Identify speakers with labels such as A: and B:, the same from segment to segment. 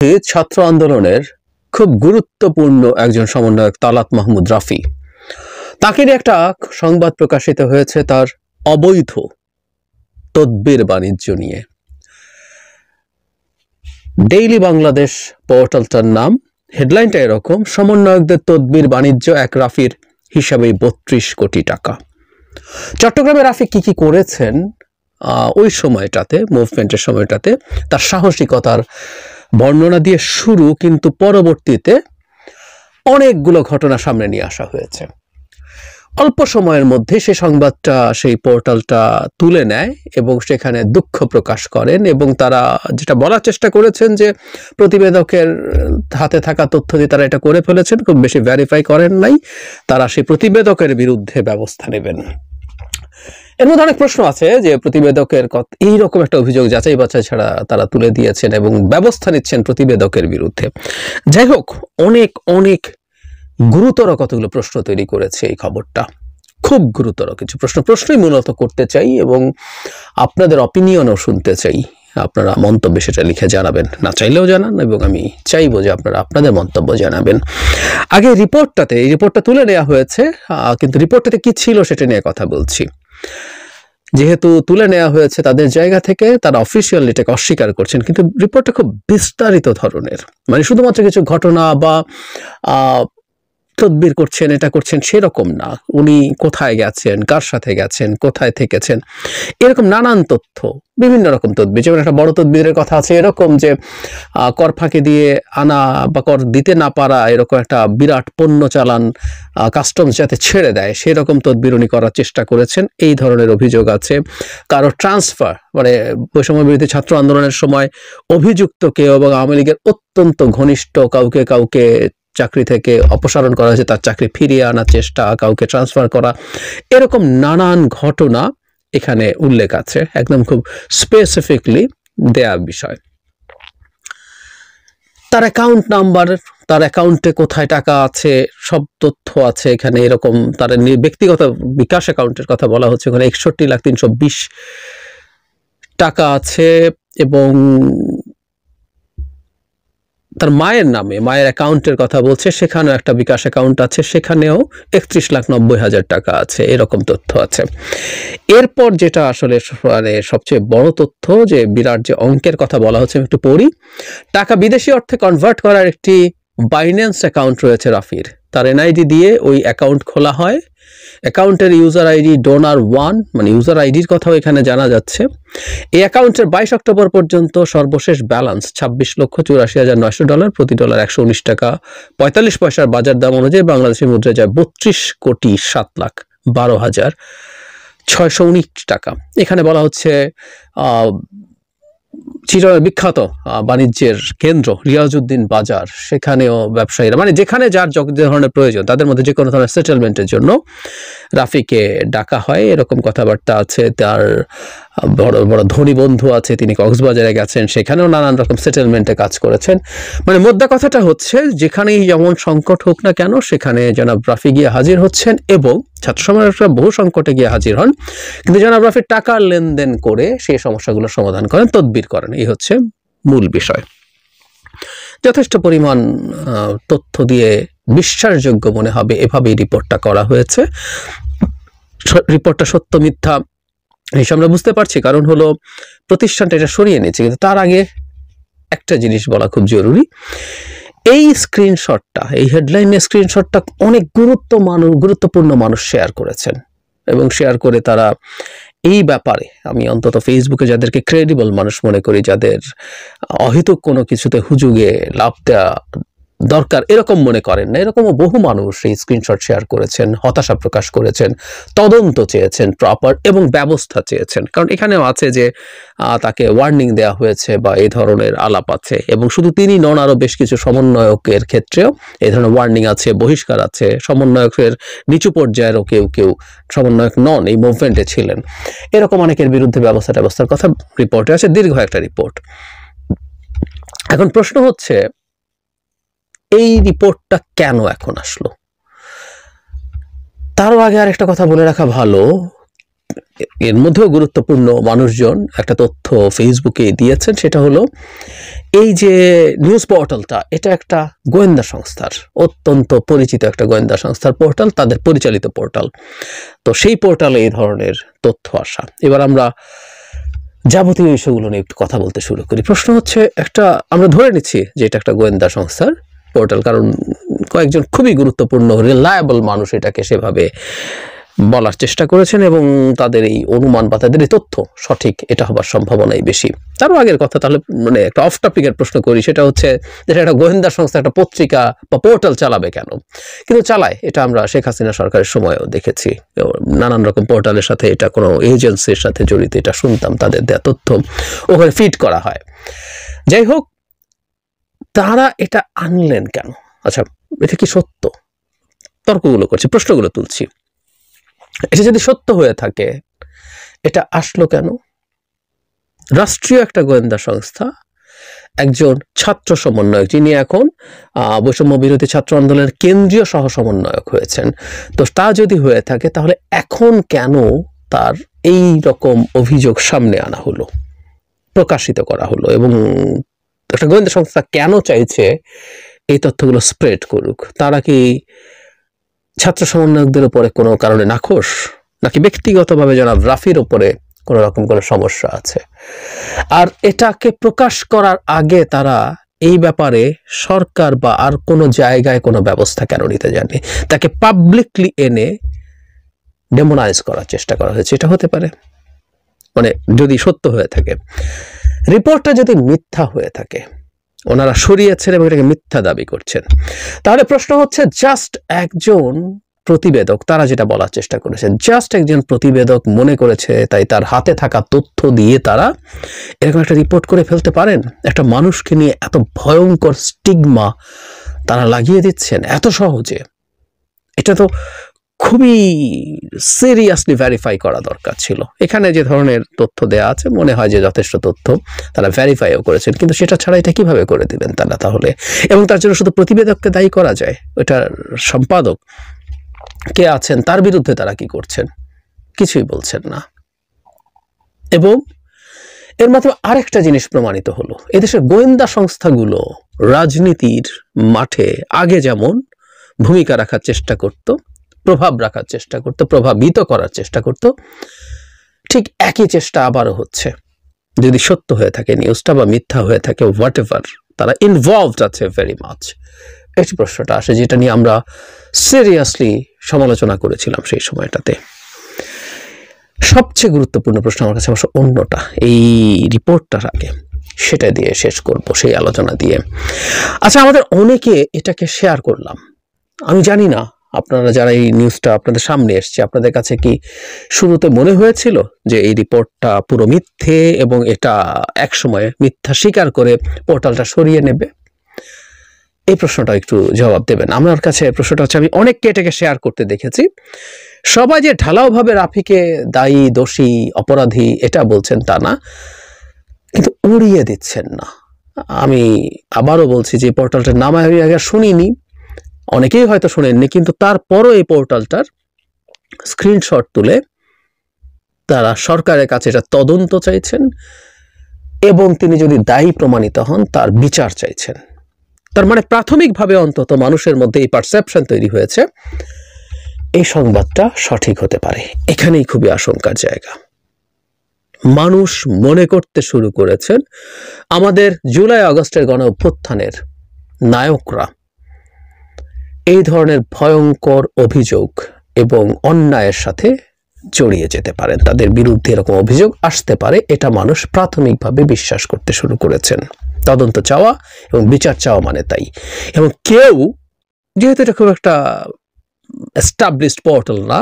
A: ছাত্র আন্দোলনের খুব গুরুত্বপূর্ণ একজন সমন্বয়ক তালাত মাহমুদ রাফি, তাকে নিয়ে একটা সংবাদ প্রকাশিত হয়েছে তার অবৈধ তদবির বাণিজ্য নিয়ে। ডেইলি বাংলাদেশ পোর্টালটার নাম, হেডলাইনটা এরকম: সমন্বয়কদের তদবির বাণিজ্য এক রাফির হিসাবে 32 কোটি টাকা। চট্টগ্রামে রাফি কি কি করেছেন ওই সময়টাতে, মুভমেন্টের সময়টাতে, তার সাহসিকতার বর্ণনা দিয়ে শুরু, কিন্তু পরবর্তীতে অনেকগুলো ঘটনা সামনে নিয়ে আসা হয়েছে। অল্প সময়ের মধ্যে সেই সংবাদটা সেই পোর্টালটা তুলে নেয় এবং সেখানে দুঃখ প্রকাশ করেন, এবং তারা যেটা বলার চেষ্টা করেছেন যে প্রতিবেদকের হাতে থাকা তথ্য দিয়ে তারা এটা করে ফেলেছেন, খুব বেশি ভেরিফাই করেন নাই, তারা সেই প্রতিবেদকের বিরুদ্ধে ব্যবস্থা নেবেন। এর মধ্যে অনেক প্রশ্ন আছে যে প্রতিবেদকের এইরকম একটা অভিযোগ যাচাই বাছাই ছাড়া তারা তুলে দিয়েছেন এবং ব্যবস্থা নিচ্ছেন প্রতিবেদকের বিরুদ্ধে। যাই হোক, অনেক অনেক গুরুতর কতগুলো প্রশ্ন তৈরি করেছে এই খবরটা। খুব গুরুতর কিছু প্রশ্নই মূলত করতে চাই এবং আপনাদের অপিনিয়নও শুনতে চাই। আপনারা মন্তব্যে সেটা লিখে জানাবেন, না চাইলেও জানান, এবং আমি চাইবো যে আপনারা আপনাদের মন্তব্য জানাবেন। আগে এই রিপোর্টটা তুলে নেওয়া হয়েছে, কিন্তু রিপোর্টটাতে কি ছিল সেটা নিয়ে কথা বলছি। যেহেতু তুলে নেওয়া হয়েছে তাদের জায়গা থেকে, তারা অফিসিয়ালি এটাকে অস্বীকার করছেন, কিন্তু রিপোর্টটা খুব বিস্তারিত ধরনের, মানে শুধুমাত্র কিছু ঘটনা বা তদবির করছেন, এটা করছেন সেরকম না। উনি কোথায় গেছেন, কার সাথে গেছেন, কোথায় থেকেছেন, এরকম নানান তথ্য, বিভিন্ন রকম তদবির। যেমন একটা বড় তদবিরের কথা আছে এরকম যে কর ফাঁকি দিয়ে আনা বা কর দিতে না পারা এরকম একটা বিরাট পণ্য চালান কাস্টমস যাতে ছেড়ে দেয়, সেরকম তদবির উনি করার চেষ্টা করেছেন, এই ধরনের অভিযোগ আছে। কারো ট্রান্সফার, মানে বৈষম্য বিরোধী ছাত্র আন্দোলনের সময় অভিযুক্ত কেউ এবং আওয়ামী লীগের অত্যন্ত ঘনিষ্ঠ কাউকে চাকরি থেকে অপসারণ করা হয়েছে, তার চাকরি ফিরিয়ে আনার চেষ্টা, কাউকে ট্রান্সফার করা, এরকম নানান ঘটনা এখানে উল্লেখ আছে, একদম খুব স্পেসিফিকলি দেয়া বিষয়। তার অ্যাকাউন্ট নাম্বার, তার অ্যাকাউন্টে কোথায় টাকা আছে, সব তথ্য আছে এখানে। এরকম তার ব্যক্তিগত বিকাশ অ্যাকাউন্টের কথা বলা হচ্ছে, ওখানে 61,320 টাকা আছে, এবং তার মায়ের নামে, মায়ের অ্যাকাউন্টের কথা বলছে, সেখানেও একটা বিকাশ অ্যাকাউন্ট আছে, সেখানেও 31,90,000 টাকা আছে, এরকম তথ্য আছে। এরপর যেটা আসলে মানে সবচেয়ে বড় তথ্য, যে বিরাট যে অঙ্কের কথা বলা হচ্ছে, আমি একটু পড়ি। টাকা বিদেশি অর্থে কনভার্ট করার একটি বাইন্যান্স অ্যাকাউন্ট রয়েছে রাফির, তার এনআইডি দিয়ে ওই অ্যাকাউন্ট খোলা হয়। অ্যাকাউন্টের ইউজার আইডি ডোনার1, মানে ইউজার আইডির কথাও এখানে জানা যাচ্ছে। এই অ্যাকাউন্টের 22 অক্টোবর পর্যন্ত সর্বশেষ ব্যালেন্স $26,84,900, প্রতি ডলার 119 টাকা 45 পয়সার বাজার দাম অনুযায়ী বাংলাদেশি মুদ্রায় যায় 32,07,12,619 টাকা। এখানে বলা হচ্ছে চিটাগাংয়ের বিখ্যাত বাণিজ্যের কেন্দ্র রিয়াজউদ্দিন বাজার, সেখানেও ব্যবসায়ীরা, মানে যেখানে যার যে ধরনের প্রয়োজন, তাদের মধ্যে যে কোনো ধরনের সেটেলমেন্টের জন্য রাফিকে ডাকা হয়, এরকম কথাবার্তা আছে। তার বড় বড় ধনী বন্ধু আছে, তিনি কক্সবাজারে গেছেন, সেখানেও নানান রকম সেটেলমেন্টে কাজ করেছেন। মানে মোদ্দা কথাটা হচ্ছে, যেখানেই যেমন সংকট হোক না কেন, সেখানে জনাব রাফি গিয়ে হাজির হচ্ছেন, এবং ছাত্র সমাজের বহু সংকটে গিয়ে হাজির হন, কিন্তু জনাব রাফি টাকার লেনদেন করে সেই সমস্যাগুলোর সমাধান করেন, তদবির করেন। এই হচ্ছে মূল বিষয়। যথেষ্ট পরিমাণ তথ্য দিয়ে বিশ্বাসযোগ্য মনে হবে এভাবেই রিপোর্টটা করা হয়েছে। রিপোর্টটা সত্য মিথ্যা এই আমরা বুঝতে পারছি, কারণ হলো প্রতিষ্ঠানটা এটা সরিয়ে নিচ্ছে। কিন্তু তার আগে একটা জিনিস বলা খুব জরুরি। এই স্ক্রিনশটটা, এই হেডলাইনের স্ক্রিনশটটা অনেক গুরুত্বপূর্ণ মানুষ শেয়ার করেছেন, এবং শেয়ার করে তারা এই ব্যাপারে, আমি অন্তত ফেসবুকে যাদেরকে ক্রেডিবল মানুষ মনে করি, যাদের অহেতুক কোনো কিছুতে হুজুগে লাভ দেওয়া দরকার এরকম মনে করেন না, এরকমও বহু মানুষ এই স্ক্রিনশট শেয়ার করেছেন, হতাশা প্রকাশ করেছেন, তদন্ত চেয়েছেন প্রপার, এবং ব্যবস্থা চেয়েছেন। কারণ এখানেও আছে যে তাকে ওয়ার্নিং দেওয়া হয়েছে বা এই ধরনের আলাপ আছে, এবং শুধু তিনি নন, আরও বেশ কিছু সমন্বয়কের ক্ষেত্রেও এই ধরনের ওয়ার্নিং আছে, বহিষ্কার আছে। সমন্বয়কের নিচু পর্যায়েরও কেউ সমন্বয়ক নন, এই মুভমেন্টে ছিলেন, এরকম অনেকের বিরুদ্ধে ব্যবস্থার কথা রিপোর্টে আছে, দীর্ঘ একটা রিপোর্ট। এখন প্রশ্ন হচ্ছে, এই রিপোর্টটা কেন এখন আসলো? তারও আগে আর একটা কথা বলে রাখা ভালো, এর মধ্যেও গুরুত্বপূর্ণ মানুষজন একটা তথ্য ফেসবুকে দিয়েছেন, সেটা হলো এই যে নিউজ পোর্টালটা, এটা একটা গোয়েন্দা সংস্থার, অত্যন্ত পরিচিত একটা গোয়েন্দা সংস্থার পোর্টাল, তাদের পরিচালিত পোর্টাল। তো সেই পোর্টালে এই ধরনের তথ্য আসা। এবার আমরা যাবতীয় ইস্যুগুলো নিয়ে একটু কথা বলতে শুরু করি। প্রশ্ন হচ্ছে, আমরা ধরে নিচ্ছি যে এটা একটা গোয়েন্দা সংস্থার পোর্টাল, কারণ কয়েকজন খুবই গুরুত্বপূর্ণ রিলায়েবল মানুষ এটাকে সেভাবে বলার চেষ্টা করেছেন এবং তাদের এই অনুমান বা তাদের এই তথ্য সঠিক এটা হবার সম্ভাবনাই বেশি। তারও আগের কথা, তাহলে মানে একটা অফ টপিকের প্রশ্ন করি, সেটা হচ্ছে যে একটা গোয়েন্দা সংস্থা একটা পত্রিকা বা পোর্টাল চালাবে কেন? কিন্তু চালায়, এটা আমরা শেখ হাসিনা সরকারের সময়ও দেখেছি। নানান রকম পোর্টালের সাথে এটা কোনো এজেন্সির সাথে জড়িত, এটা শুনতাম, তাদের দেওয়া তথ্য ওখানে ফিড করা হয়। যাই হোক, তারা এটা আনলেন কেন? আচ্ছা, এটা কি সত্য? তর্কগুলো করছি, প্রশ্নগুলো তুলছি। এটা যদি সত্য হয়ে থাকে, এটা আসলো কেন? রাষ্ট্রীয় একটা গোয়েন্দা সংস্থা, একজন ছাত্র সমন্বয়ক, যিনি এখন বৈষম্য বিরোধী ছাত্র আন্দোলনের কেন্দ্রীয় সহ সমন্বয়ক হয়েছেন, তো তা যদি হয়ে থাকে, তাহলে এখন কেন তার এই রকম অভিযোগ সামনে আনা হলো, প্রকাশিত করা হলো, এবং একটা গোয়েন্দা সংস্থা কেন চাইছে এই তথ্যগুলো স্প্রেড করুক? তারা কি ছাত্র সমন্বয়কদের উপরে কোনো কারণে নাখোশ, নাকি ব্যক্তিগতভাবে জনাব রাফির উপরে কোনো রকম কোনো সমস্যা আছে? আর এটাকে প্রকাশ করার আগে তারা এই ব্যাপারে সরকার বা আর কোনো জায়গায় কোনো ব্যবস্থা কেন নিতে যায়নি? তাকে পাবলিকলি এনে ডেমোনাইজ করার চেষ্টা করা হয়েছে, এটা হতে পারে। মানে যদি সত্য হয়ে থাকে, রিপোর্টটা যদি মিথ্যা হয়ে থাকে, ওনারা সরিয়েছেন এবং এটাকে মিথ্যা দাবি করছেন, তাহলে প্রশ্ন হচ্ছে, জাস্ট একজন প্রতিবেদক, তারা যেটা বলার চেষ্টা করেছেন, জাস্ট একজন প্রতিবেদক মনে করেছে তাই তার হাতে থাকা তথ্য দিয়ে তারা এরকম একটা রিপোর্ট করে ফেলতে পারেন? একটা মানুষকে নিয়ে এত ভয়ঙ্কর স্টিগমা তারা লাগিয়ে দিচ্ছেন এত সহজে? এটা তো খুবই সিরিয়াসলি ভেরিফাই করা দরকার ছিল। এখানে যে ধরনের তথ্য দেয়া আছে, মনে হয় যে যথেষ্ট তথ্য তারা ভেরিফাইও করেছেন, কিন্তু সেটা ছাড়া এটা কিভাবে করে দিবেন তারা তাহলে? এবং তার জন্য শুধু প্রতিবেদককে দায়ী করা যায়? ওইটার সম্পাদক কে আছেন, তার বিরুদ্ধে তারা কি করছেন? কিছুই বলছেন না। এবং এর মাধ্যমে আরেকটা জিনিস প্রমাণিত হলো, এদেশের গোয়েন্দা সংস্থাগুলো রাজনীতির মাঠে আগে যেমন ভূমিকা রাখার চেষ্টা করত, প্রভাব রাখার চেষ্টা করত, প্রভাবিত করার চেষ্টা করত, ঠিক একই চেষ্টা আবারও হচ্ছে। যদি সত্য হয়ে থাকে নিউজটা বা মিথ্যা হয়ে থাকে, হোয়াট এভার, তারা ইনভলভড আছে ভেরি মাচ। এই প্রশ্নটা আসে, যেটা নিয়ে আমরা সিরিয়াসলি সমালোচনা করেছিলাম সেই সময়টাতে। সবচেয়ে গুরুত্বপূর্ণ প্রশ্ন আমার কাছে অবশ্য অন্যটা, এই রিপোর্টটার আগে, সেটা দিয়ে শেষ করব, সেই আলোচনা দিয়ে। আচ্ছা, আমাদের অনেকে এটাকে শেয়ার করলাম। আমি জানি না আপনারা যারা এই নিউজটা আপনাদের সামনে এসছে, আপনাদের কাছে কি শুরুতে মনে হয়েছিল যে এই রিপোর্টটা পুরো মিথ্যে এবং এটা একসময় মিথ্যা স্বীকার করে পোর্টালটা সরিয়ে নেবে? এই প্রশ্নটা একটু জবাব দেবেন। আমার কাছে প্রশ্নটা হচ্ছে, আমি অনেককে এটাকে শেয়ার করতে দেখেছি, সবাই যে ঢালাওভাবে রাফিকে দায়ী, দোষী, অপরাধী এটা বলছেন তা না, কিন্তু উড়িয়ে দিচ্ছেন না। আমি আবারও বলছি যে পোর্টালটার নাম আমি আগে শুনিনি, অনেকেই হয়তো শোনেননি, কিন্তু তারপরও এই পোর্টালটার স্ক্রিনশট তুলে তারা সরকারের কাছে এটা তদন্ত চাইছেন এবং তিনি যদি দায়ী প্রমাণিত হন তার বিচার চাইছেন। তার মানে প্রাথমিকভাবে অন্তত মানুষের মধ্যে এই পারসেপশন তৈরি হয়েছে এই সংবাদটা সঠিক হতে পারে। এখানেই খুবই আশঙ্কার জায়গা। মানুষ মনে করতে শুরু করেছেন আমাদের জুলাই আগস্টের গণ অভ্যুত্থানের নায়করা এই ধরনের ভয়ঙ্কর অভিযোগ এবং অন্যায়ের সাথে জড়িয়ে যেতে পারেন, তাদের বিরুদ্ধে এরকম অভিযোগ আসতে পারে, এটা মানুষ প্রাথমিকভাবে বিশ্বাস করতে শুরু করেছেন। তদন্ত চাওয়া এবং বিচার চাওয়া মানে তাই। এবং কেউ, যেহেতু এটা খুব একটা এস্টাবলিশড পোর্টাল না,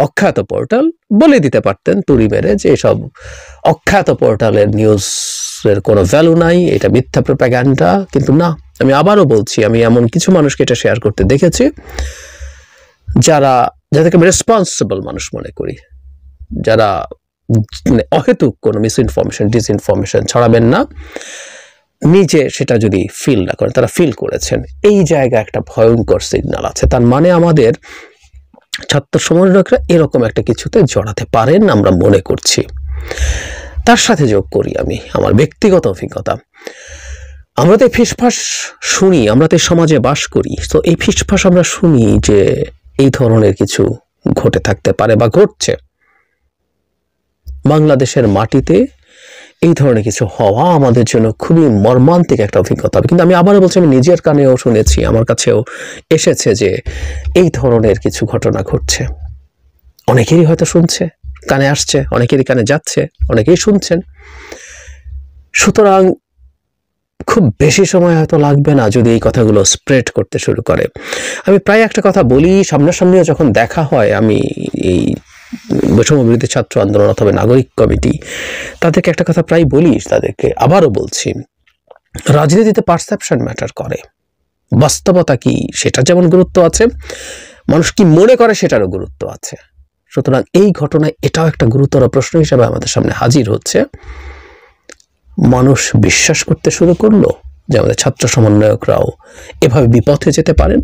A: অখ্যাত পোর্টাল, বলে দিতে পারতেন তুড়ি মেরে যে এসব অখ্যাত পোর্টালের নিউজের কোনো ভ্যালু নাই, এটা মিথ্যা প্রোপাগান্ডা। কিন্তু না, আমি আবারও বলছি, আমি এমন কিছু মানুষকে এটা শেয়ার করতে দেখেছি যাদেরকে আমি রেসপন্সিবল মানুষ মনে করি, যারা মানে অহেতুক কোনো মিসইনফরমেশন, ডিসইনফরমেশন ছড়াবেন না, নিজে সেটা যদি ফিল না করেন, তারা ফিল করেছেন এই জায়গায় একটা ভয়ঙ্কর সিগন্যাল আছে। তার মানে আমাদের ছাত্র সমন্বয়করা এরকম একটা কিছুতে জড়াতে পারেন আমরা মনে করছি। তার সাথে যোগ করি আমি আমার ব্যক্তিগত অভিজ্ঞতা। আমরা তো ফিসফাস শুনি, আমরা তো সমাজে বাস করি, তো এই ফিসফাস আমরা শুনি যে এই ধরনের কিছু ঘটে থাকতে পারে বা ঘটছে। বাংলাদেশের মাটিতে এই ধরনের কিছু হওয়া আমাদের জন্য খুবই মর্মান্তিক একটা অভিজ্ঞতা হবে। কিন্তু আমি আবারও বলছি, আমি নিজের কানেও শুনেছি, আমার কাছেও এসেছে যে এই ধরনের কিছু ঘটনা ঘটছে। অনেকেরই হয়তো শুনছে, কানে আসছে, অনেকেরই কানে যাচ্ছে, অনেকেই শুনছেন। সুতরাং খুব বেশি সময় হয়তো লাগবে না যদি এই কথাগুলো স্প্রেড করতে শুরু করে। আমি প্রায় একটা কথা বলি, সামনাসামনিও যখন দেখা হয়, আমি এই বৈষম্য বিরোধী ছাত্র আন্দোলন অথবা নাগরিক কমিটি, তাদেরকে একটা কথা প্রায় বলি, তাদেরকে আবারও বলছি, রাজনীতিতে পারসেপশন ম্যাটার করে। বাস্তবতা কি সেটা যেমন গুরুত্ব আছে, মানুষ কি মনে করে সেটারও গুরুত্ব আছে। সুতরাং এই ঘটনায় এটাও একটা গুরুতর প্রশ্ন হিসেবে আমাদের সামনে হাজির হচ্ছে। মানুষ বিশ্বাস করতে শুরু করলো যে আমাদের ছাত্র সমন্বয়করাও এভাবে বিপথে যেতে পারেন।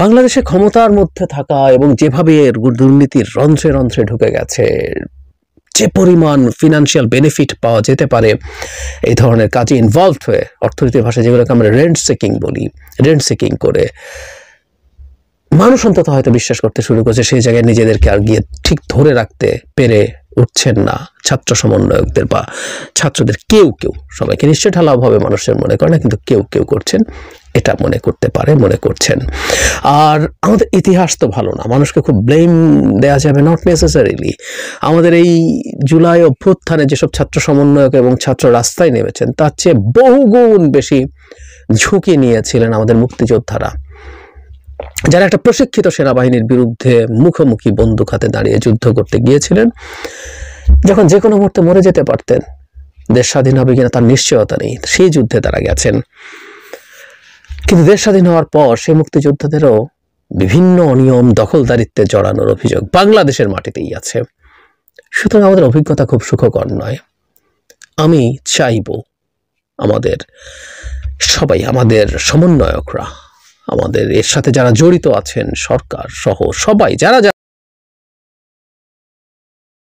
A: বাংলাদেশে ক্ষমতার মধ্যে থাকা এবং যেভাবে দুর্নীতির রন্ধ্রে রন্ধ্রে ঢুকে গেছে, যে পরিমাণ ফিনান্সিয়াল বেনিফিট পাওয়া যেতে পারে এই ধরনের কাজে ইনভলভড হয়ে, অর্থনীতির ভাষায় যেগুলোকে আমরা রেন্ট সিকিং বলি, রেন্ট সিকিং করে মানুষ অন্তত হয়তো বিশ্বাস করতে শুরু করছে সেই জায়গায় নিজেদেরকে আর গিয়ে ঠিক ধরে রাখতে পেরে উঠছেন না ছাত্র সমন্বয়কদের বা ছাত্রদের কেউ কেউ। সবাইকে নিশ্চয় ঢালাওভাবে মানুষের মনে করে না, কিন্তু কেউ কেউ করছেন, এটা মনে করতে পারে, মনে করছেন। আর আমাদের ইতিহাস তো ভালো না, মানুষকে খুব ব্লেম দেওয়া যাবে নট নেসেসারিলি। আমাদের এই জুলাই অভ্যুত্থানে যেসব ছাত্র সমন্বয়ক এবং ছাত্র রাস্তায় নেমেছেন, তার চেয়ে বহুগুণ বেশি ঝুঁকি নিয়েছিলেন আমাদের মুক্তিযোদ্ধারা, যারা একটা প্রশিক্ষিত সেনাবাহিনীর বিরুদ্ধে মুখোমুখি বন্দুক হাতে দাঁড়িয়ে যুদ্ধ করতে গিয়েছিলেন, যখন যে কোনো মুহূর্তে মরে যেতে পারতেন। দেশ স্বাধীন হবে কিনা তার নিশ্চয়তা নেই, সেই যুদ্ধে তারা গেছেন। কিন্তু দেশ স্বাধীন হওয়ার পর সেই মুক্তিযোদ্ধাদেরও বিভিন্ন অনিয়ম, দখলদারিত্বে জড়ানোর অভিযোগ বাংলাদেশের মাটিতেই আছে। সুতরাং আমাদের অভিজ্ঞতা খুব সুখকর নয়। আমি চাইব আমাদের সবাই, আমাদের সমন্বয়করা, আমাদের এর সাথে যারা জড়িত আছেন, সরকার সহ সবাই, যারা